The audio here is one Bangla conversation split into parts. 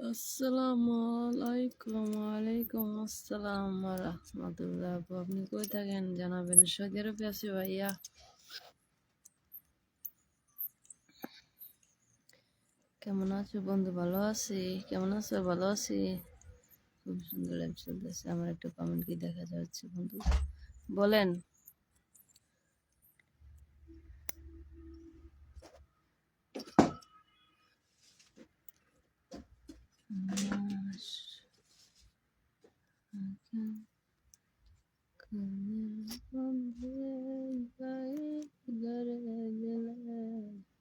আসসালামু আলাইকুম। ওয়ালাইকুম আসসালাম রাহমাতুল্লাহ। আপনি কই থাকেন জানাবেন। সৌদি আরবে আছি ভাইয়া। কেমন আছো বন্ধু? ভালো আছি। কেমন আছো? ভালো আছি। খুব সুন্দর লাইভ চলতেছে। আমার একটা কমেন্ট কি দেখা যাচ্ছে বন্ধু? বলেন।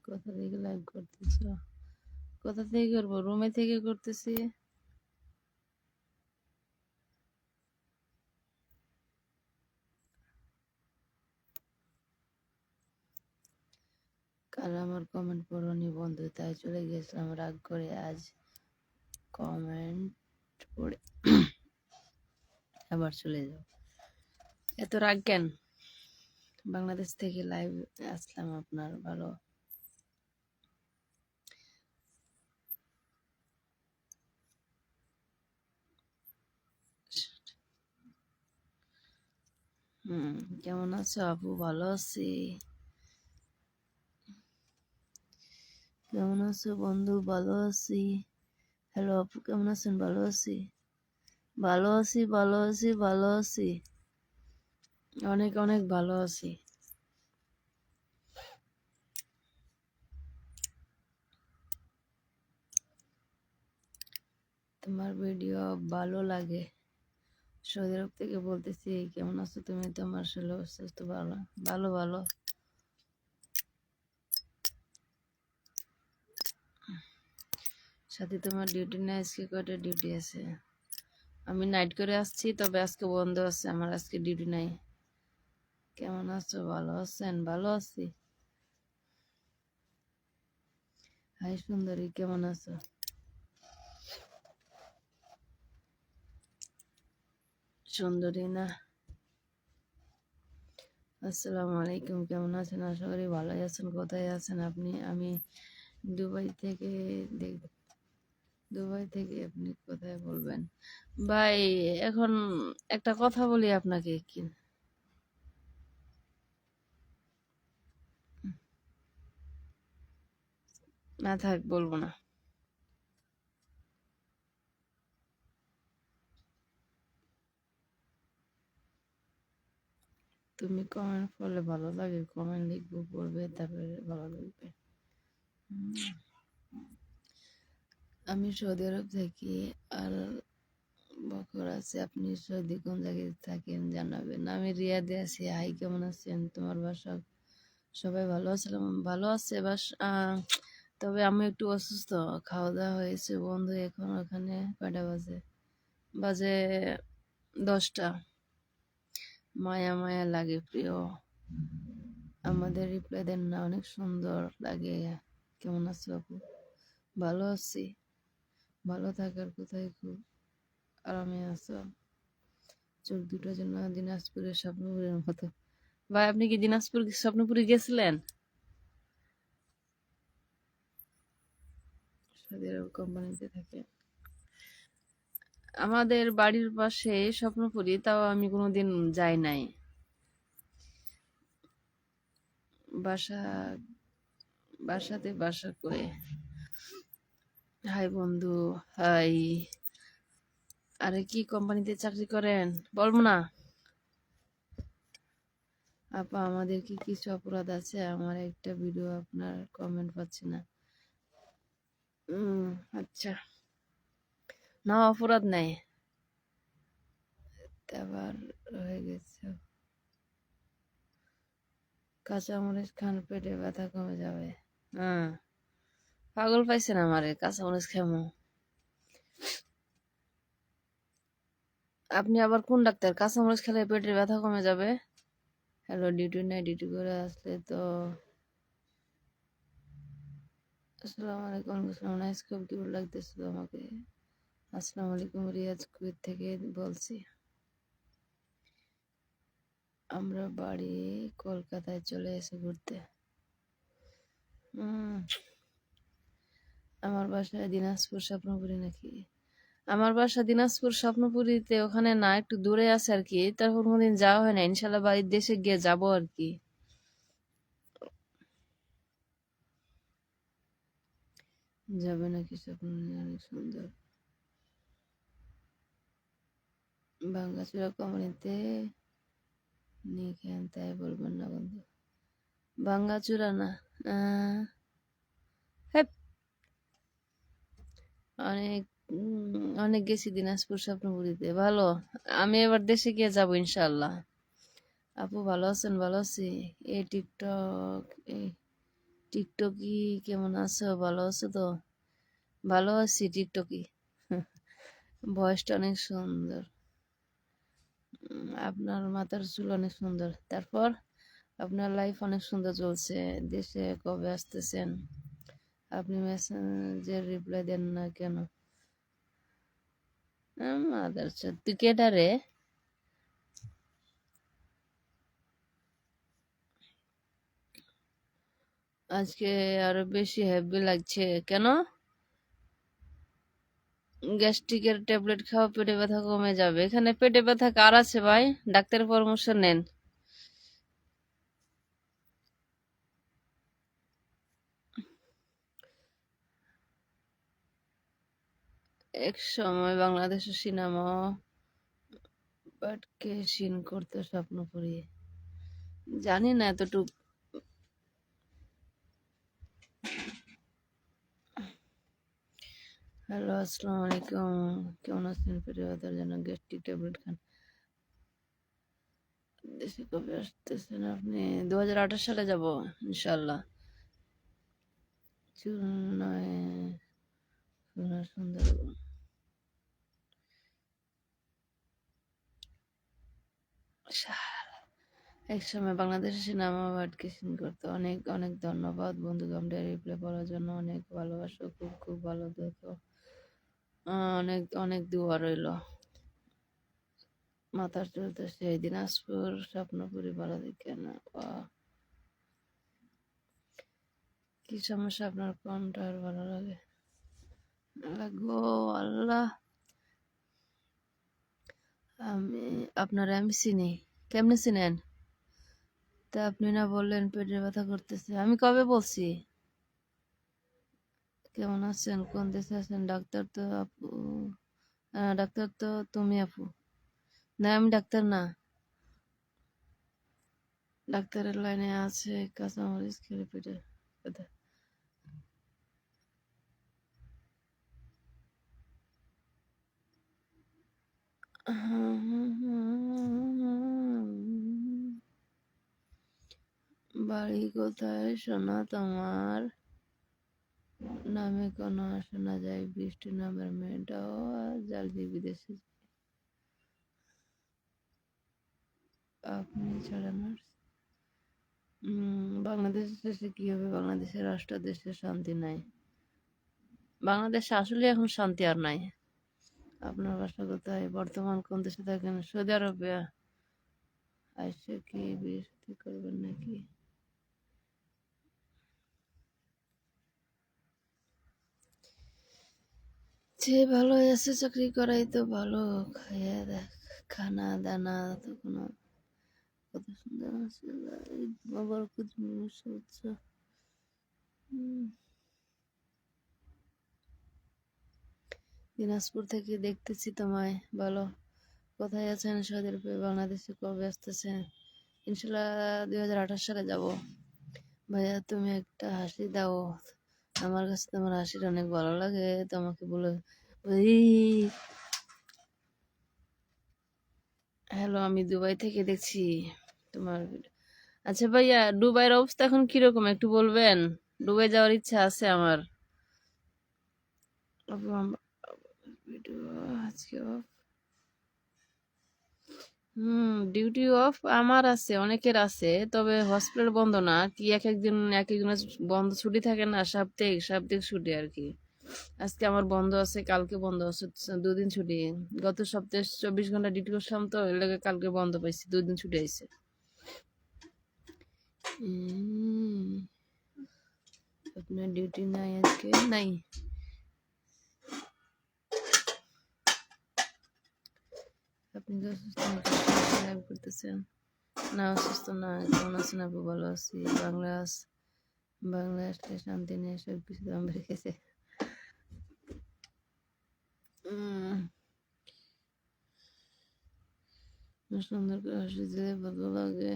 কোথা থেকে লাইভ করতেছো? কোথা থেকে করবো? রুমে থেকে করতেছি। কাল আমার কমেন্ট পড়নি বন্ধু, তাই চলে গেছিলাম রাগ করে। আজ কমেন্ট পড়ে আবার চলে যাও। এত রাগ কেন? বাংলাদেশ থেকে লাইভ আসলাম আপনার ভালো। কেমন আছো আপু? ভালো আছি। কেমন আছো বন্ধু? ভালো আছি। হ্যালো আপু, কেমন আছেন? ভালো আছি, ভালো আছি, ভালো আছি, ভালো আছি, অনেক অনেক ভালো আছি। তোমার ভিডিও ভালো লাগে। সৌদি আরব থেকে বলতেছি। কেমন আছো তুমি? তোমার শরীর অবস্থা তো ভালো? ভালো ভালো। সাথে তোমার ডিউটি নেই আজকে? কয়টা ডিউটি আছে? আমি নাইট করে আসছি, তবে আজকে বন্ধ আছে আমার, আজকে ডিউটি নাই। কেমন আছো? ভালো আছেন? ভালো আছি। হাই সুন্দরী, কেমন আছো? সুন্দরী না? আসসালামু আলাইকুম। কেমন আছেন? আশা করি ভালোই আছেন। কোথায় আছেন আপনি? আমি দুবাই থেকে দুবাই থেকে। আপনি কোথায় বলবেন ভাই? এখন একটা কথা বলি আপনাকে কি? না থাক, বলবো না। তুমি কমেন্ট করলে ভালো লাগে। কমেন্ট লিখবো, পড়বে, তারপরে ভালো লাগবে। আমি সৌদি আরব থাকি। আর বকর আছে। আপনি সৌদি কোন জায়গায় থাকেন জানাবেন। আমি রিয়াদে আছি। হাই, কেমন আছেন? তোমার বাসা সবাই ভালো আছিলাম? ভালো আছে বাস। তবে আমি একটু অসুস্থ। খাওয়া দাওয়া হয়েছে বন্ধু। এখন ওখানে কয়টা বাজে? বাজে 10টা। মায়া মায়া লাগে প্রিয়। আমাদের রিপ্লাই দেন না, অনেক সুন্দর লাগে। কেমন আছো আপু? ভালো আছি। ভালো থাকার কোথায়, খুব আরামে আছো? চোখ দুটো যেন দিনাজপুরের স্বপ্নপুরের মতো। ভাই, আপনি কি দিনাজপুর স্বপ্নপুরে গেছিলেন? সৌদি আরব কোম্পানিতে থাকে। আমাদের বাড়ির পাশে স্বপ্নপুরী, তাও আমি কোনোদিন যাই নাই। বাসা বাসাতে বাসা করে। হাই বন্ধু। হাই। আরে কি কোম্পানিতে চাকরি করেন? বলবো না। আপা, আমাদের কি কিছু অপরাধ আছে? আমার একটা ভিডিও আপনার কমেন্ট পাচ্ছি না। আচ্ছা। না, অপরাধ নাই। আবার হয়ে গেছে। কাঁচামরিচ খান, পেটে ব্যথা কমে যাবে। হ্যাঁ। পাগল পাইছেন আমারে? কাঁচামরিচ খামো? আপনি আবার কোন ডাক্তার? কাঁচামরিচ খেলে পেটের ব্যথা কমে যাবে? হ্যালো, ডিউটি নাই? ডিউটি করে আসলে তো। আসসালামু আলাইকুম। আসসালাম। নাইস, খুব কিউট লাগতেছে তোমাকে। আসসালামু আলাইকুম। রিয়াজ, কুয়েত থেকে বলছি। আমরা বাড়ি কলকাতায় চলে এসে ঘুরতে। হুম আমার বাসায় দিনাজপুর স্বপ্নপুরি নাকি? আমার বাসা দিনাজপুর স্বপ্নপুরীতে, ওখানে না, একটু দূরে আছে আর কি। তারপর কোনোদিন যাওয়া হয় না, ইনশাল্লাহ বাড়ির দেশে গিয়ে যাবো আর কি। যাবে নাকি স্বপ্নপুরী? অনেক সুন্দর। ভাঙ্গাচুরা কোম্পানিতে নিখেন, তাই বলবেন না বন্ধু। ভাঙ্গাচুরা না, আহ, হেৎ, অনেক অনেক গেছি দিনাজপুর স্বপ্নপুরীতে, ভালো। আমি এবার দেশে গিয়ে যাবো ইনশাল্লাহ। আপু ভালো আছেন? ভালো আছি। এই টিকটক, এই টিকটকি কেমন আছো? ভালো আছো তো? ভালো আছি টিকটকি। ভয়েসটা অনেক সুন্দর। আপনার মাথার চুল অনেক সুন্দর। তারপর আপনার লাইফ অনেক সুন্দর চলছে। দেশে কবে আসতেছেন? আপনি মেসেঞ্জের রিপ্লাই দেন না কেন? মাদার চোদ, তুই কেডা রে? আজকে আরো বেশি হেভি লাগছে কেন? গ্যাস্ট্রিকের ট্যাবলেট খাওয়া, পেটে ব্যথা কমে যাবে। এখানে পেটে ব্যথা কার আছে ভাই? ডাক্তারের পরামর্শ নেন। এক সময় বাংলাদেশের সিনেমা বাটকে সিন করতে স্বপ্ন করি। জানি না এতটুক। হ্যালো, আসসালামু আলাইকুম। কেমন আছেন? পেটে ব্যথার জন্য গ্যাস্ট্রিক ট্যাবলেট খান। দেশে কবে আসতেছেন আপনি? 2028 সালে যাব ইনশাল্লাহ। চুল নয়, সোনার সুন্দরবন। এক সময় বাংলাদেশের সিনেমা বাটকে সিন করতো। অনেক অনেক ধন্যবাদ বন্ধু, তোমরা রিপ্লাই করার জন্য। অনেক ভালোবাসো, খুব খুব ভালো দেখো। অনেক অনেক দোয়া রইলো। মাথার চুল তো সেই দিনাজপুর স্বপ্নপুরি, ভালো দেখে না। কি সমস্যা আপনার? কোনটা আর ভালো লাগে? গো আল্লাহ, আমি আমি চিনি। কেমনে চিনেন? তা আপনি না বললেন পেটের ব্যথা করতেছে? আমি কবে বলছি? কেমন আছেন? কোন দেশে আছেন? ডাক্তার তো আপু, ডাক্তার তো তুমি আপু। না আমি ডাক্তার না। ডাক্তারের লাইনে আছে, কাঁচামরিচ খেলে পেটে ব্যথা। বাড়ি কোথায় সোনা তোমার? নামে কোনো শোনা যায়? বৃষ্টি নামের মেয়েটাও জাল দিয়ে বিদেশে। আপনি ছাড়া নার্স। বাংলাদেশ দেশে কি হবে? বাংলাদেশের রাষ্ট্র, দেশে শান্তি নাই। বাংলাদেশে আসলে এখন শান্তি আর নাই। আপনার বাসা কোথায়? বর্তমান কোন দেশে থাকেন? সৌদি আরবে। আইসে কি বিয়ে শাদী করবেন নাকি? যে ভালো আছে চাকরি করাই তো ভালো। খাইয়া দেখ, খানা দানা তো কোনো। কত সুন্দর আছে বাবার কুচ হচ্ছে। দিনাজপুর থেকে দেখতেছি তোমায়। ভালো। কোথায় আছেন? সৌদি আরবে। বাংলাদেশে কবে আসতেছেন? ইনশাল্লাহ 2028 সালে যাব। ভাইয়া তুমি একটা হাসি দাও। আমার কাছে তোমার হাসিটা অনেক ভালো লাগে, তোমাকে বলে। ওই, হ্যালো, আমি দুবাই থেকে দেখছি তোমার ভিডিও। আচ্ছা ভাইয়া, দুবাইয়ের অবস্থা এখন কিরকম একটু বলবেন? দুবাই যাওয়ার ইচ্ছা আছে আমার। ভিডিও আজকে অফ। ডিউটি অফ আমার আছে, অনেকের আছে, তবে হসপিটাল বন্ধ না কি। এক একদিন এক একজনের বন্ধ ছুটি থাকে না, সাপ্তাহিক সাপ্তাহিক ছুটি আর কি। আজকে আমার বন্ধ আছে, কালকে বন্ধ আছে, 2 দিন ছুটি। গত সপ্তাহে 24 ঘন্টা ডিউটি করছিলাম, তো এর লাগে কালকে বন্ধ পাইছি, 2 দিন ছুটি আইছে। আপনার ডিউটি নাই আজকে? নাই। আপনি কি অসুস্থ নাকি লাইভ করতেছেন? না অসুস্থ না, কেমন আছেন আপু? ভালো আছি। বাংলা আসলে শান্তি নেই, সব কিছু দাম রেখেছে। সুন্দর করে হাসি দিলে ভালো লাগে।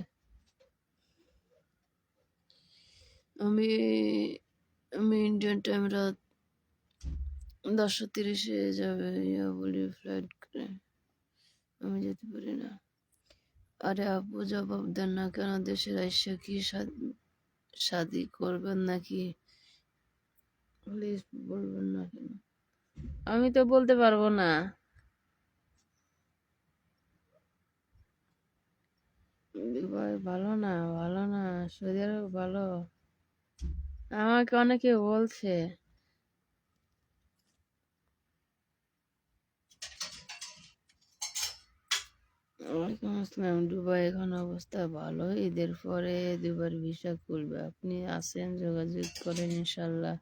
আমি আমি ইন্ডিয়ান টাইম রাত 10:30 যাবে ইয়া বলি ফ্লাইট করে আমি যেতে পারি না। আরে আপু জবাব দেন না কেন? দেশের আইসা কি শাদি করবেন নাকি? প্লিজ বলবেন না কেন? আমি তো বলতে পারবো না। দুবাই ভালো না, ভালো না, সৌদি আরব ভালো। আমাকে অনেকে বলছে। ওয়ালাইকুম আসসালাম। দুবাই এখন অবস্থা ভালো, ঈদের পরে দুবার ভিসা খুলবে, আপনি আসেন, যোগাযোগ করেন, ইনশাল্লাহ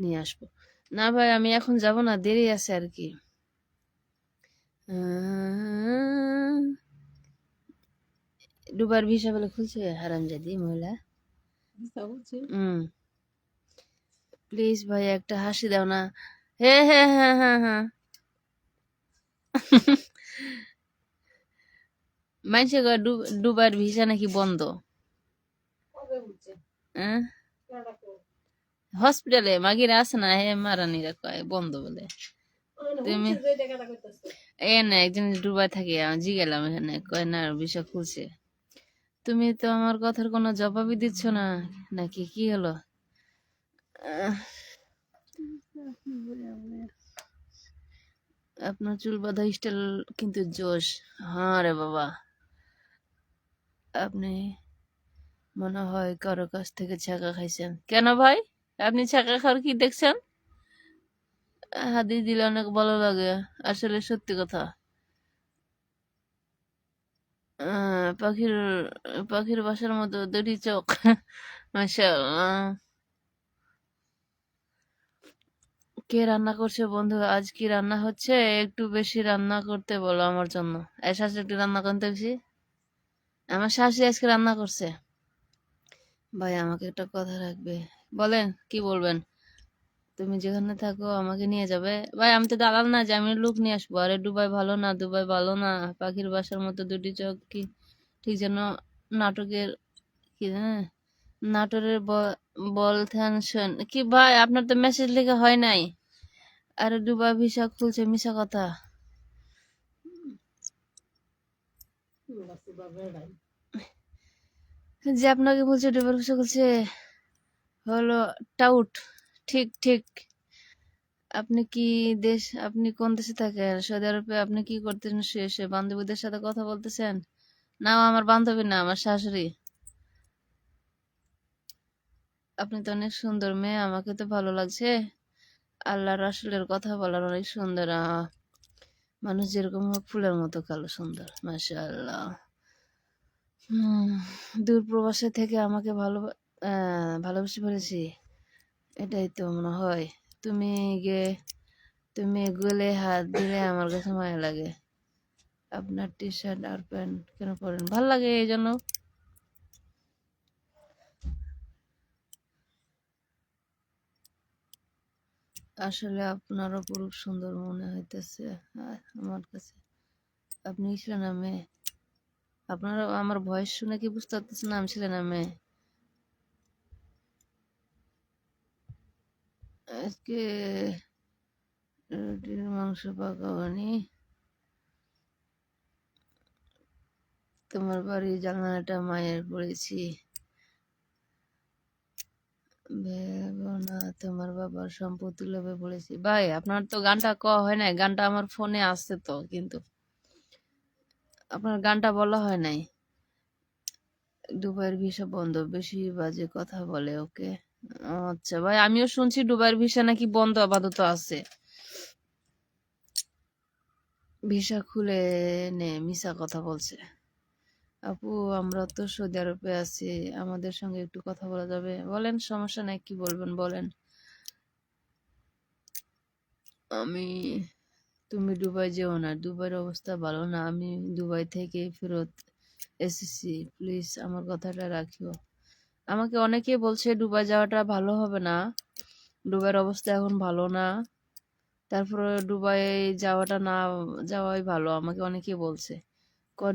নিয়ে আসবো। না ভাই আমি এখন যাব না, দেরি আছে আর কি। দুবার ভিসা বলে খুলছে হারামজাদি মহিলা। প্লিজ ভাই একটা হাসি দাও না। হ্যাঁ হ্যাঁ হ্যাঁ হ্যাঁ হ্যাঁ। মানছে দুবার ভিসা নাকি বন্ধ। হসপিটালে মাগিরা আছে না, হে মারানিরা কয় বন্ধ বলে। তুমি এ না একজন দুবাই থাকি, আমি জিগেলাম এখানে, কয় না ভিসা খুলছে। তুমি তো আমার কথার কোনো জবাবই দিচ্ছ না, নাকি কি হলো? আপনার চুল বাঁধা স্টাইল কিন্তু জোশ। হ্যাঁ রে বাবা, আপনি মনে হয় কারো কাছ থেকে ছাকা খাইছেন। কেন ভাই, আপনি ছাকা খাওয়ার কি দেখছেন? হাদিস দিলে অনেক ভালো লাগে, আসলে সত্যি কথা। পাখির পাখির বাসার মতো দুটি চোখ। মাশাআল্লাহ। কে রান্না করছে বন্ধু? আজ কি রান্না হচ্ছে? একটু বেশি রান্না করতে বলো আমার জন্য। এই শাশি একটু রান্না করতে বেশি। আমার শাশি আজকে রান্না করছে। ভাই আমাকে একটা কথা রাখবে। বলেন কি বলবেন? তুমি যেখানে থাকো আমাকে নিয়ে যাবে? ভাই আমি তো দালাল না যে আমি লোক নিয়ে আসবো। আরে দুবাই ভালো না, দুবাই ভালো না। পাখির বাসার মতো দুটি চোখ কি ঠিক যেন নাটকের কি জানে নাটোরের বল ধ্যান কি ভাই, আপনার তো মেসেজ লেখা হয় নাই। আরে দুবাই ভিসা খুলছে, মিশা কথা। যে আপনাকে বলছে দুবাই ভিসা খুলছে হলো টাউট। ঠিক ঠিক। আপনি কোন দেশে থাকেন? সৌদি আরবে আপনি কি করতেছেন? শেষে বান্ধবীদের সাথে কথা বলতেছেন? না আমার বান্ধবী না, আমার শাশুড়ি। আপনি তো অনেক সুন্দর মেয়ে, আমাকে তো ভালো লাগছে। আল্লাহ রাসূলের কথা বলার অনেক সুন্দর। মানুষ যেরকম হোক ফুলের মতো কালো সুন্দর, মাশাআল্লাহ। দূর প্রবাসে থেকে আমাকে ভালোবেসে ফেলেছি, এটাই তো মনে হয়। তুমি গে তুমি গলে হাত দিলে আমার কাছে মায়া লাগে। আপনার টি শার্ট আর প্যান্ট কেন পরেন? ভাল লাগে এই জন্য। আসলে আপনার অপরূপ সুন্দর মনে হইতেছে আমার কাছে। আপনি ছিলেন না মেয়ে? আপনারা আমার ভয়েস শুনে কি বুঝতে পারতেছেন না আমি ছিলেন না মেয়ে? আজকে রুটির মাংস পাকাবানি। তোমার বাড়ি জানালাটা মায়ের পড়েছি, ভেবো না তোমার বাবার সম্পত্তি লোভে পড়েছি। ভাই আপনার তো গানটা হয় নাই, গানটা আমার ফোনে আসছে তো, কিন্তু আপনার গানটা বলা হয় নাই। দুবাইয়ের ভিসা বন্ধ, বেশি বাজে কথা বলে ওকে। আচ্ছা ভাই, আমিও শুনছি দুবাইয়ের ভিসা নাকি বন্ধ আপাতত আছে। ভিসা খুলে নে, মিশা কথা বলছে। আপু আমরা তো সৌদি আরবে আছি, আমাদের সঙ্গে একটু কথা বলা যাবে? বলেন, সমস্যা নাই, কি বলবেন বলেন। আমি তুমি দুবাই যেও না, দুবাইয়ের অবস্থা ভালো না। আমি দুবাই থেকে ফেরত এসেছি, প্লিজ আমার কথাটা রাখিও। আমাকে অনেকেই বলছে দুবাই যাওয়াটা ভালো হবে না, দুবাইয়ের অবস্থা এখন ভালো না, তারপরে দুবাই যাওয়াটা না যাওয়াই ভালো, আমাকে অনেকেই বলছে।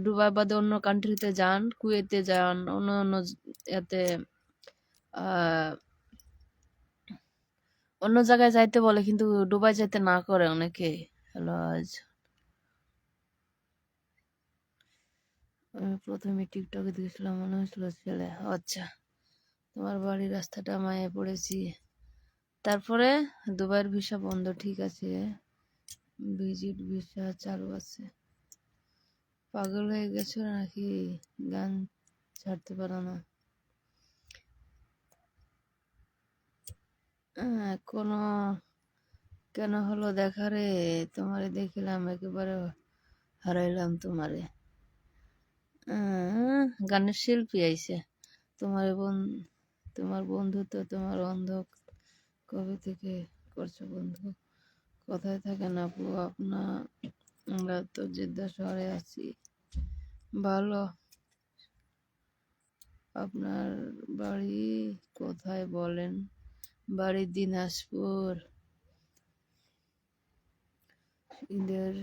দুবাই বাদে অন্য কান্ট্রিতে যান, কুয়েতে যান, অন্য অন্য এতে আহ অন্য জায়গায় যাইতে বলে, কিন্তু দুবাই যাইতে না করে অনেকে। হ্যালো, আজ আমি প্রথমে টিকটকে দেখছিলাম, মনে হয়েছিল ছেলে। আচ্ছা, তোমার বাড়ির রাস্তাটা মায়ে পড়েছি। তারপরে দুবাইয়ের ভিসা বন্ধ, ঠিক আছে, ভিজিট ভিসা চালু আছে। পাগল হয়ে গেছো নাকি, গান ছাড়তে পারো না? কোনো কেন হলো দেখা রে? তোমারে দেখিলাম একেবারে হারাইলাম তোমারে। গানের শিল্পী আইছে। তোমার তোমার বন্ধু তো তোমার অন্ধ কবে থেকে করছো বন্ধু? কোথায় থাকেন আপু আমরা তো জেদ্দা শহরে আছি। ভালো। আপনার বাড়ি কোথায় বলেন? বাড়ি দিনাজপুর। ঈদের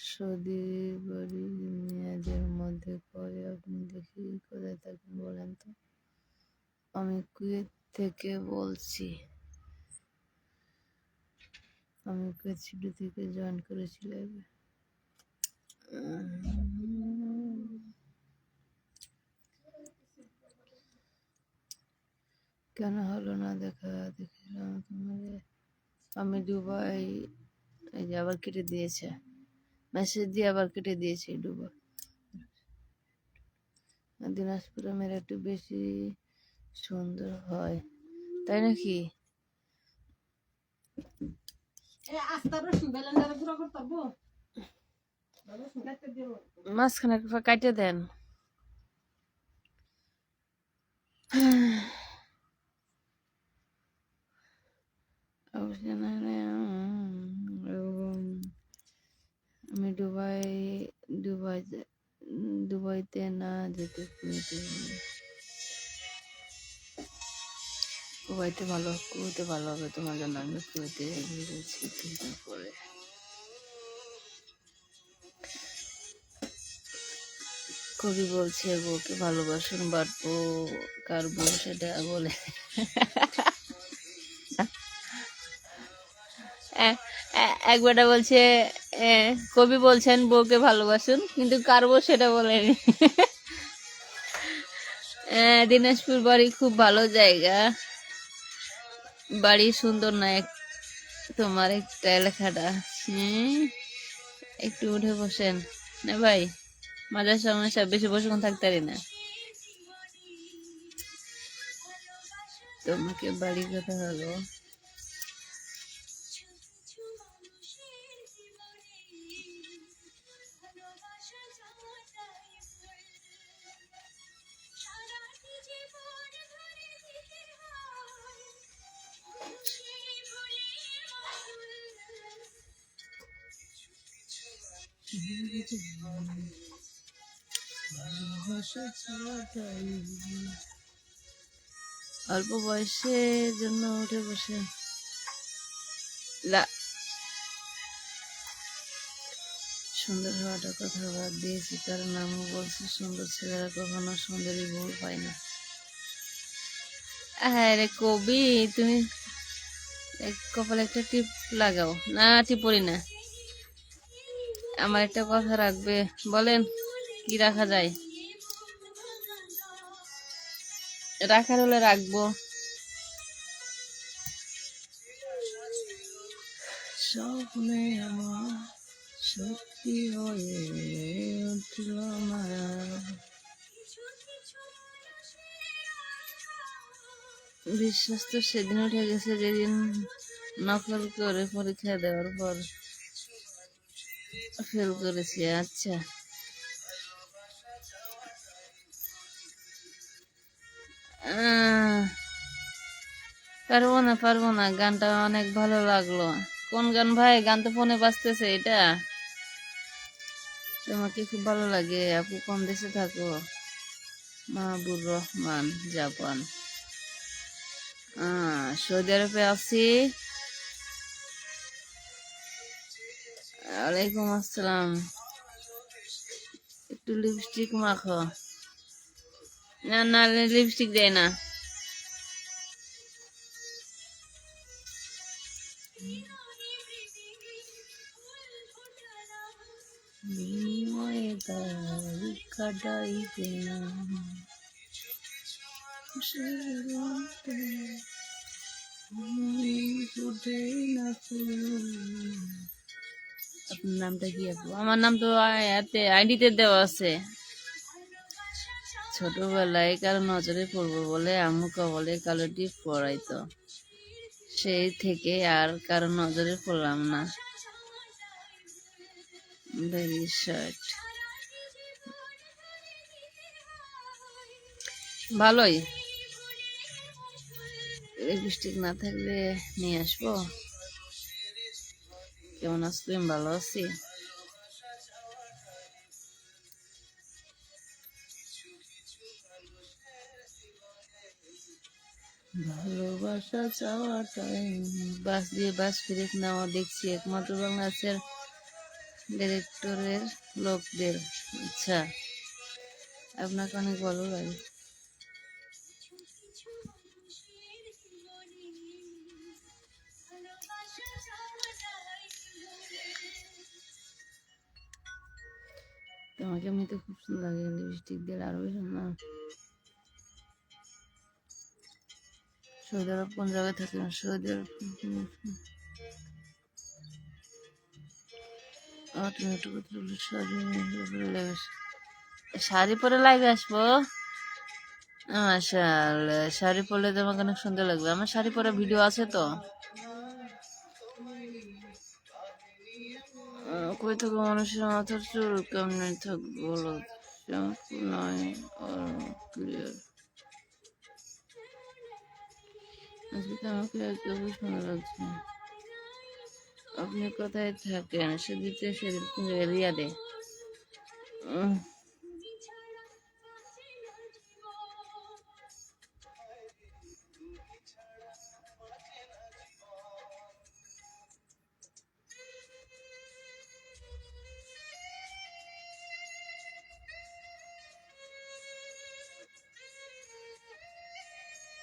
সৌদি বাড়ি মেয়েদের মধ্যে কয় আপনি দেখি কোথায় থাকেন বলেন তো? আমি কুয়েত থেকে বলছি। আমি কুয়েত সিটি থেকে জয়েন করেছি লাইভে। কেন হলো না দেখা? দেখিলাম তোমারে। আমি দুবাই, এই যে আবার কেটে দিয়েছে, মেসেজ দিয়ে আবার কেটে দিয়েছে দুবাই। দিনাজপুরে মেয়েরা একটু বেশি সুন্দর হয়, তাই নাকি? মাঝখানে কাটে দেন। আমি দুবাইতে না যেতে কুয়েতে ভালো হবে তোমার জন্য। আমি কুয়েতে গিয়েছি কিছুদিন পরে। কবি বলছে বউকে ভালোবাসুন, বাট বউ কার বউ সেটা বলে। একবারটা বলছে কবি বলছেন বউকে ভালোবাসুন, কিন্তু কার বউ সেটা বলেনি। দিনাজপুর বাড়ি খুব ভালো জায়গা, বাড়ি সুন্দর না তোমার একটা লেখাটা। একটু উঠে বসেন না ভাই, মাঝে সমস্যা, বেশি বসে থাকতে পারি না। তোমাকে বাড়ি কথা হলো? অল্প বয়সের জন্য উঠে বসে সুন্দর হওয়াটা কথা বাদ দিয়েছি, কারণ আমি বলছি সুন্দর ছেলেরা কখনো সুন্দরী বউ পায় না। হ্যাঁ রে কবি, তুমি কপালে একটা টিপ লাগাও না। টিপ পড়ি না, আমার একটা কথা রাখবে, বলেন কি রাখা যায়? রাখার হলে রাখবো। স্বপ্নে আমার সত্যি হয়ে উঠল মায়া। বিশ্বাস তো সেদিন উঠে গেছে যেদিন নকল করে পরীক্ষা দেওয়ার পর ফেল করেছি। আচ্ছা, পারবো না, গানটা অনেক ভালো লাগলো। কোন গান ভাই? গান তো ফোনে বাজতেছে এটা। তোমাকে খুব ভালো লাগে। আপু কোন দেশে থাকো? মাহবুর রহমান, জাপান। সৌদি আরবে আছি। ওয়ালাইকুম আসসালাম। একটু লিপস্টিক মাখো। না না, লিপস্টিক দেয় না। বিনিময়ে তার কাটাইতে ফুটে না ফুল। আপনার নামটা কি আপু? আমার নাম তো আইডিতে দেওয়া আছে। ছোটবেলায় কারো নজরে পড়বো বলে আম্মু বলে কালো টিপ পরাইতো, সেই থেকে আর কারো নজরে পড়লাম না। Very short. ভালোই। লিপস্টিক না থাকলে নিয়ে আসবো। কেমন আছো তুমি? ভালো আছি। ভালোবাসা চাওয়াটাই বাস দিয়ে বাস ফিরে নেওয়া দেখছি একমাত্র বাংলাদেশের ডিরেক্টরের লোকদের। আচ্ছা, আপনাকে অনেক ভালো লাগে। তোমাকে এমনিতে খুব সুন্দর লাগে, লিপস্টিক দিয়ে আরো বেশি না। সৌদি আরব কোন জায়গায় থাকলেন? সৌদি আরব। তুমি একটু কথা বলো। শাড়ি পরে লাইভে আসবো। মাশাআল্লাহ, শাড়ি পরলে তোমাকে অনেক সুন্দর লাগবে। আমার শাড়ি পরে ভিডিও আছে তো। কই থাকবো? মানুষের মাথার চুল কেমনে থাকবো বলো? শ্যাম্পু নয় ক্লিয়ার। আজকে তো আমাকে একেবারে সুন্দর লাগছে। আপনি কোথায় থাকেন? সেদিন কোন জায়গায়? রিয়াদে।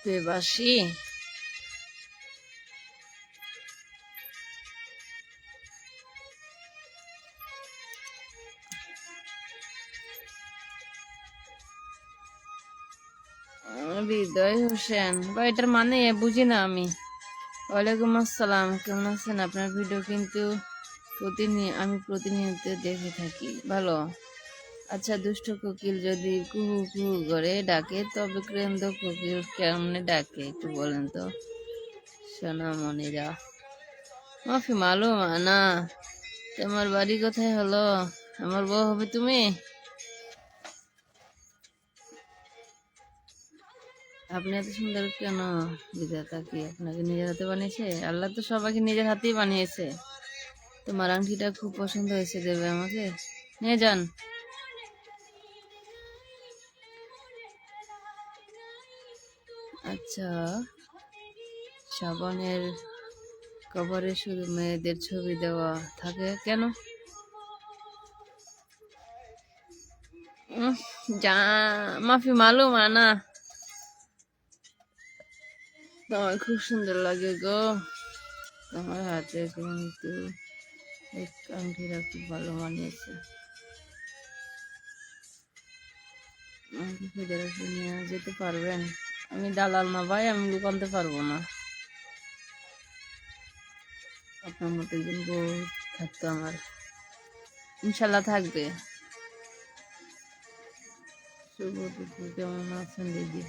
বেবাসী। হৃদয় হোসেন বা এটার মানে বুঝি না আমি। ওয়ালাইকুম আসসালাম, কেমন আছেন? আপনার ভিডিও কিন্তু আমি প্রতিনিয়ত দেখে থাকি। ভালো। আচ্ছা, দুষ্ট কোকিল যদি কুহু কুহু করে ডাকে তবে কেন্দ্র কোকিল কেমনে ডাকে একটু বলেন তো সোনামণিরা। মাফি মালুম না। তোমার বাড়ি কোথায় হলো? আমার বউ হবে তুমি? আপনি এত সুন্দর কেন? বিধাতা কি আপনাকে নিজের হাতে বানিয়েছে? আল্লাহ তো সবাইকে নিজের হাতেই বানিয়েছে। তোমার আংটিটা খুব পছন্দ হয়েছে, দেবে আমাকে? নিয়ে যান। আচ্ছা, সাবানের কভারে শুধু মেয়েদের ছবি দেওয়া থাকে কেন? যা, মাফি মালুম আনা। তোমার খুব সুন্দর লাগে গো। তোমার হাতে কিন্তু এক আংটিটা খুব ভালো মানিয়েছে। আমাকে ফেডারেশন নিয়ে যেতে পারবেন? আমি দালাল না ভাই, আমি লুকাতে পারবো না। আপনার মতো একজন বউ থাকতো আমার। ইনশাল্লাহ থাকবে। শুভ দুপুর, কেমন আছেন দিদি?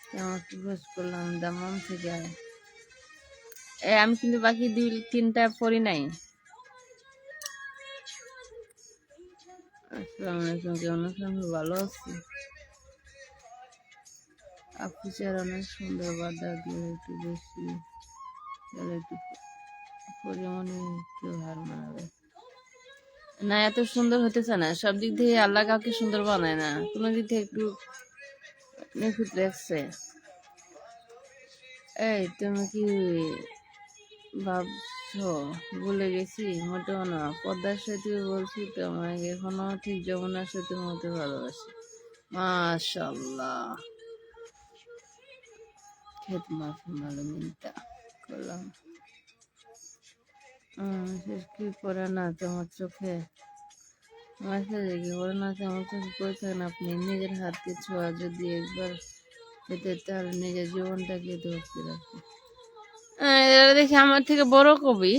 কেমন কি খোঁজ করলাম দামাম থেকে। আমি কিন্তু বাকি 2-3টা পড়ি নাই। আসসালামু আলাইকুম, কেমন আছেন? আমি ভালো আছি। আপু চেহারা অনেক সুন্দর, বাদা দিয়ে একটু বেশি তাহলে একটু পরিমাণে একটু হার মানাবে না। এত সুন্দর হতেছে না, সব দিক থেকে আল্লাহ কাউকে সুন্দর বানায় না, কোনো দিক থেকে একটু নিখুঁত রাখছে। এই তুমি কি ভাবছো ভুলে গেছি? মোটেও না, পদ্মার সেতু বলছি তোমাকে, এখনো ঠিক যমুনার সেতুর মতো ভালোবাসি। মাশাল্লাহ, খেত মাফি ভালো মিলতা করলাম। শেষ কি করে না তোমার চোখে মেসেজে কি করে না তোমার চোখে করেছেন আপনি? নিজের হাতকে ছোঁয়া যদি একবার পেতে, তাহলে নিজের জীবনটাকে ধরতে রাখবে। এরা দেখি আমার থেকে বড় কবি।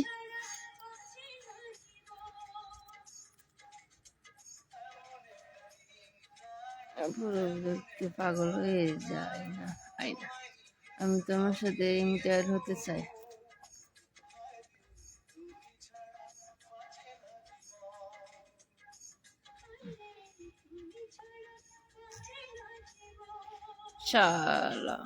পুরো দেখতে পাগল হয়ে যায় না, আইনা আমি তোমার সাথে ইন্টার হতে চাই। শালা,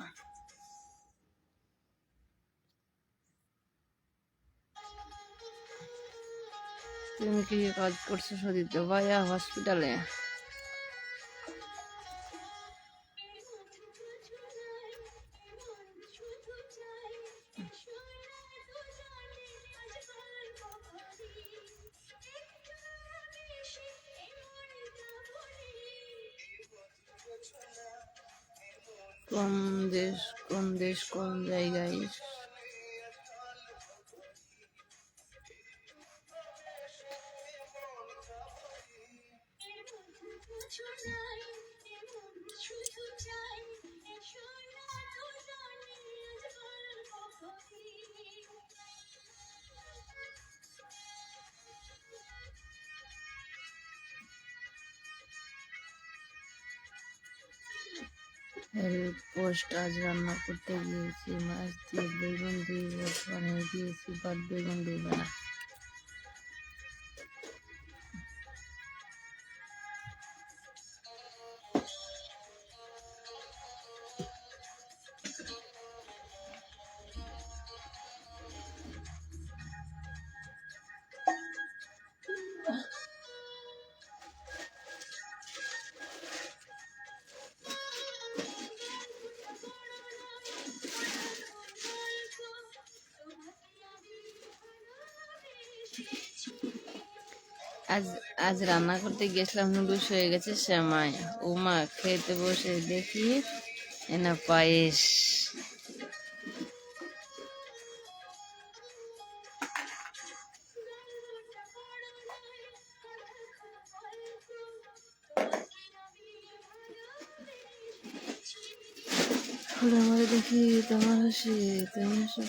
তুমি কি কাজ করছো সদিত ভাইয়া হসপিটালে? কোন দেশ কোন দেশ কোন জায়গায়? পোস্ট আজ রান্না করতে গিয়েছি, মাছ দিয়ে বেগুন দিয়ে বানিয়ে দিয়েছি, বাট বেগুন দেবে না। আজ আজ রান্না করতে গেছিলাম, নুডলস হয়ে গেছে সেমাই। উমা খেতে বসে দেখি এনা পায়েস। দেখি তোমার হাসি, তুমি হাসি